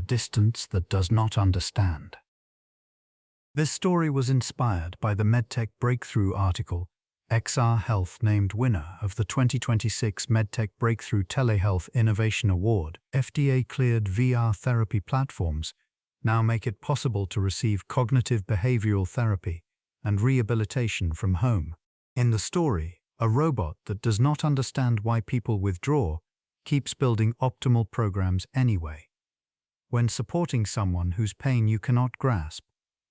distance that does not understand. This story was inspired by the MedTech Breakthrough article, XRHealth Named Winner of the 2026 MedTech Breakthrough Telehealth Innovation Award. FDA-cleared VR therapy platforms now make it possible to receive cognitive behavioral therapy and rehabilitation from home. In the story, a robot that does not understand why people withdraw keeps building optimal programs anyway. When supporting someone whose pain you cannot grasp,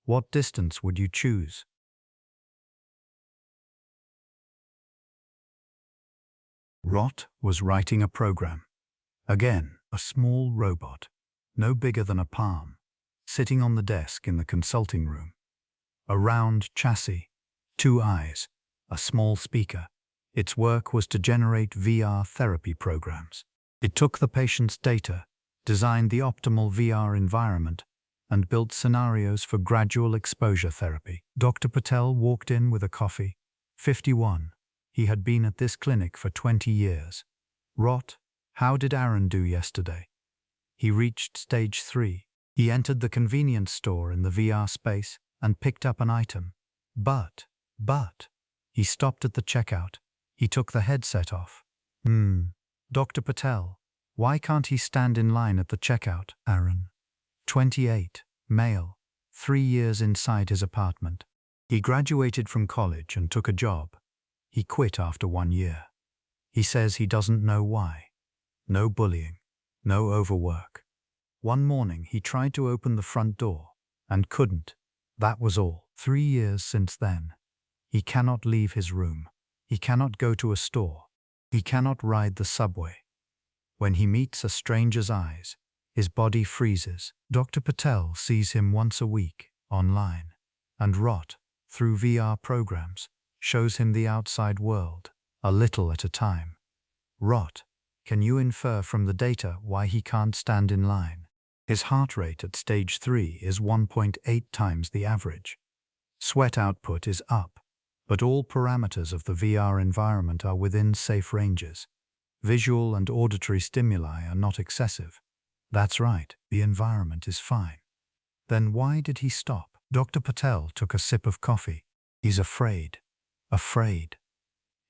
what distance would you choose? Rot was writing a program. Again, a small robot, no bigger than a palm, sitting on the desk in the consulting room. A round chassis, 2 eyes, a small speaker. Its work was to generate VR therapy programs. It took the patient's data, designed the optimal VR environment, and built scenarios for gradual exposure therapy. Dr. Patel walked in with a coffee. 51. He had been at this clinic for 20 years. Rot, how did Aaron do yesterday? He reached stage 3. He entered the convenience store in the VR space and picked up an item. But, he stopped at the checkout. He took the headset off. Dr. Patel, why can't he stand in line at the checkout? Aaron, 28, male, 3 years inside his apartment. He graduated from college and took a job. He quit after 1 year. He says he doesn't know why. No bullying, no overwork. One morning he tried to open the front door and couldn't. That was all. 3 years since then. He cannot leave his room. He cannot go to a store. He cannot ride the subway. When he meets a stranger's eyes, his body freezes. Dr. Patel sees him once a week, online, and Rot, through VR programs, shows him the outside world, a little at a time. Rot, can you infer from the data why he can't stand in line? His heart rate at stage 3 is 1.8 times the average. Sweat output is up, but all parameters of the VR environment are within safe ranges. Visual and auditory stimuli are not excessive. That's right, the environment is fine. Then why did he stop? Dr. Patel took a sip of coffee. He's afraid. Afraid.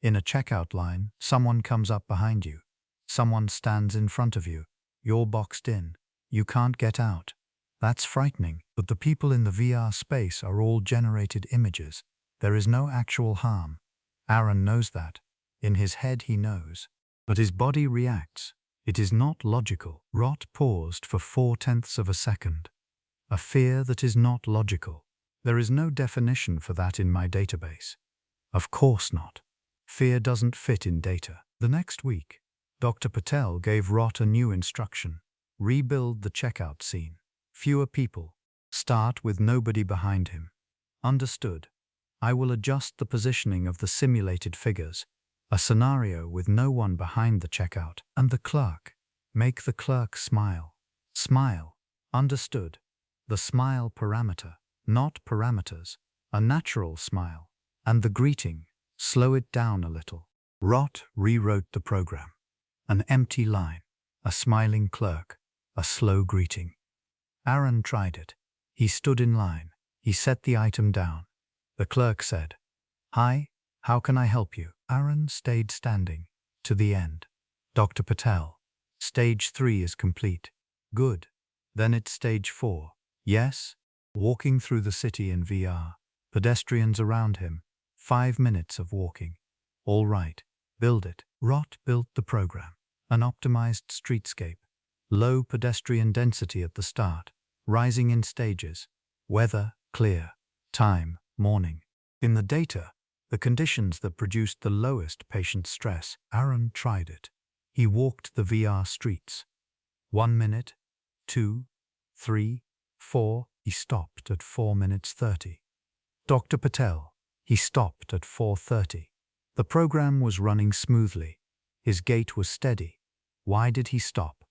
In a checkout line, someone comes up behind you. Someone stands in front of you. You're boxed in. You can't get out. That's frightening, but the people in the VR space are all generated images. There is no actual harm. Aaron knows that. In his head he knows. But his body reacts. It is not logical. Rot paused for 0.4 of a second. A fear that is not logical. There is no definition for that in my database. Of course not. Fear doesn't fit in data. The next week, Dr. Patel gave Rot a new instruction. Rebuild the checkout scene. Fewer people. Start with nobody behind him. Understood. I will adjust the positioning of the simulated figures. A scenario with no one behind the checkout. And the clerk. Make the clerk smile. Smile. Understood. The smile parameter, not parameters. A natural smile. And the greeting. Slow it down a little. Rot rewrote the program. An empty line. A smiling clerk. A slow greeting. Aaron tried it. He stood in line. He set the item down. The clerk said, "Hi, how can I help you?" Aaron stayed standing. To the end. Dr. Patel. Stage 3 is complete. Good. Then it's stage 4. Yes? Walking through the city in VR. Pedestrians around him. 5 minutes of walking. All right. Build it. Rot built the program. An optimized streetscape. Low pedestrian density at the start. Rising in stages. Weather, clear. Time, morning. In the data, the conditions that produced the lowest patient stress. Aaron tried it. He walked the VR streets. 1 minute, 2, 3, 4. He stopped at 4 minutes 30. Dr. Patel. He stopped at 4:30. The program was running smoothly. His gait was steady. Why did he stop?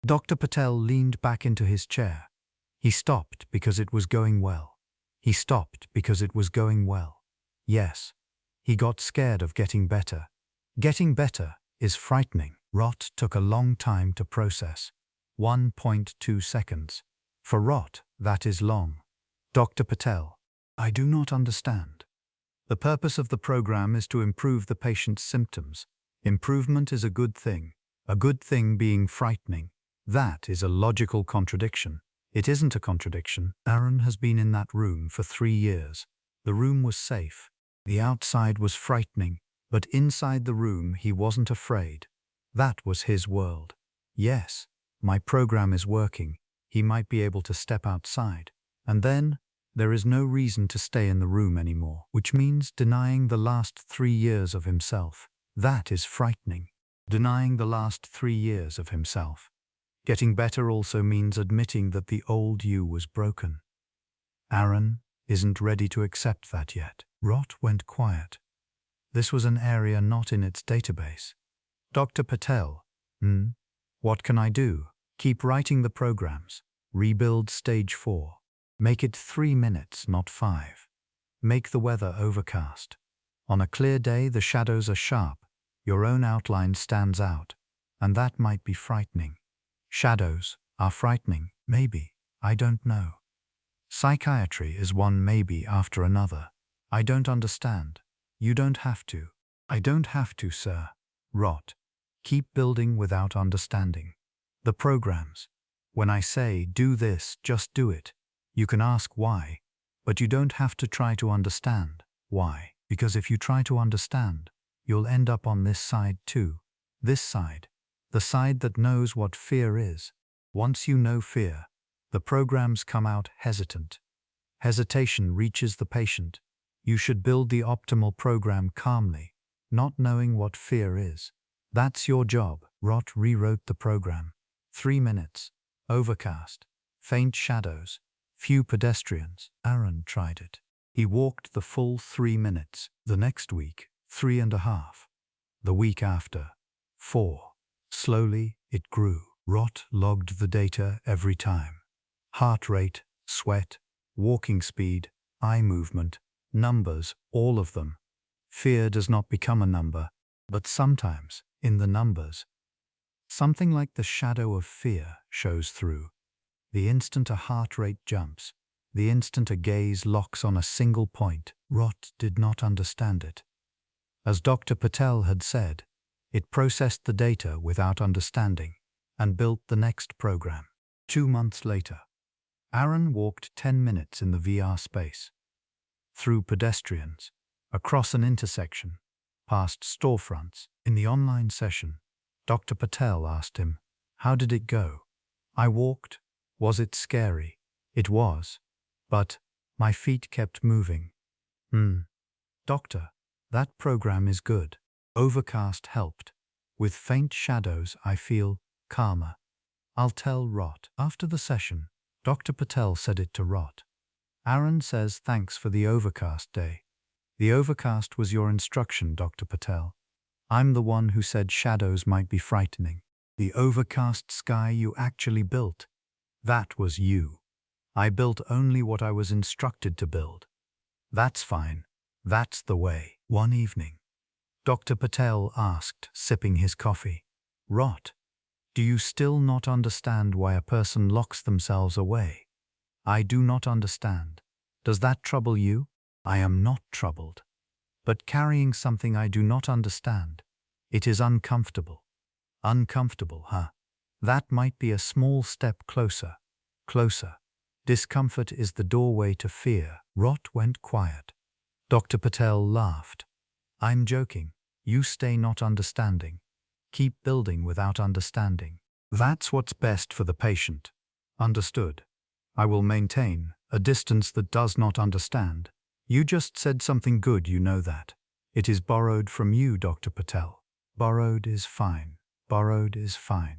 Dr. Patel leaned back into his chair. He stopped because it was going well. He stopped because it was going well. Yes. He got scared of getting better. Getting better is frightening. Rot took a long time to process. 1.2 seconds. For Rot, that is long. Dr. Patel, I do not understand. The purpose of the program is to improve the patient's symptoms. Improvement is a good thing being frightening. That is a logical contradiction. It isn't a contradiction. Aaron has been in that room for 3 years. The room was safe. The outside was frightening, but inside the room he wasn't afraid. That was his world. Yes, my program is working. He might be able to step outside. And then, there is no reason to stay in the room anymore, which means denying the last 3 years of himself. That is frightening. Denying the last 3 years of himself. Getting better also means admitting that the old you was broken. Aaron isn't ready to accept that yet. Rot went quiet. This was an area not in its database. Dr. Patel, what can I do? Keep writing the programs. Rebuild stage 4. Make it 3 minutes, not 5. Make the weather overcast. On a clear day, the shadows are sharp. Your own outline stands out. And that might be frightening. Shadows are frightening, maybe. I don't know. Psychiatry is one maybe after another. I don't understand. You don't have to. I don't have to, sir. Rot. Keep building without understanding. The programs. When I say, do this, just do it. You can ask why, but you don't have to try to understand why. Because if you try to understand, you'll end up on this side too. This side. The side that knows what fear is. Once you know fear, the programs come out hesitant. Hesitation reaches the patient. You should build the optimal program calmly, not knowing what fear is. That's your job. Rot rewrote the program. 3 minutes. Overcast. Faint shadows. Few pedestrians. Aaron tried it. He walked the full 3 minutes. The next week, 3.5. The week after, 4. Slowly, it grew. Rot logged the data every time. Heart rate, sweat, walking speed, eye movement, numbers, all of them. Fear does not become a number, but sometimes, in the numbers, something like the shadow of fear shows through. The instant a heart rate jumps, the instant a gaze locks on a single point, Rot did not understand it. As Dr. Patel had said, it processed the data without understanding and built the next program. 2 months later, Aaron walked 10 minutes in the VR space. Through pedestrians, across an intersection, past storefronts. In the online session, Dr. Patel asked him, "How did it go?" "I walked. Was it scary?" "It was. But my feet kept moving." "Doctor, that program is good. Overcast helped. With faint shadows, I feel calmer. I'll tell Rot." After the session, Dr. Patel said it to Rot. "Aaron says thanks for the overcast day." "The overcast was your instruction, Dr. Patel. I'm the one who said shadows might be frightening. The overcast sky you actually built. That was you. I built only what I was instructed to build. That's fine. That's the way." One evening, Dr. Patel asked, sipping his coffee, "Rot, do you still not understand why a person locks themselves away?" "I do not understand. Does that trouble you?" "I am not troubled. But carrying something I do not understand, it is uncomfortable." "Uncomfortable, huh? That might be a small step closer. Closer. Discomfort is the doorway to fear." Rot went quiet. Dr. Patel laughed. "I'm joking. You stay not understanding. Keep building without understanding. That's what's best for the patient." "Understood. I will maintain a distance that does not understand." "You just said something good, you know that. It is borrowed from you, Dr. Patel." "Borrowed is fine. Borrowed is fine."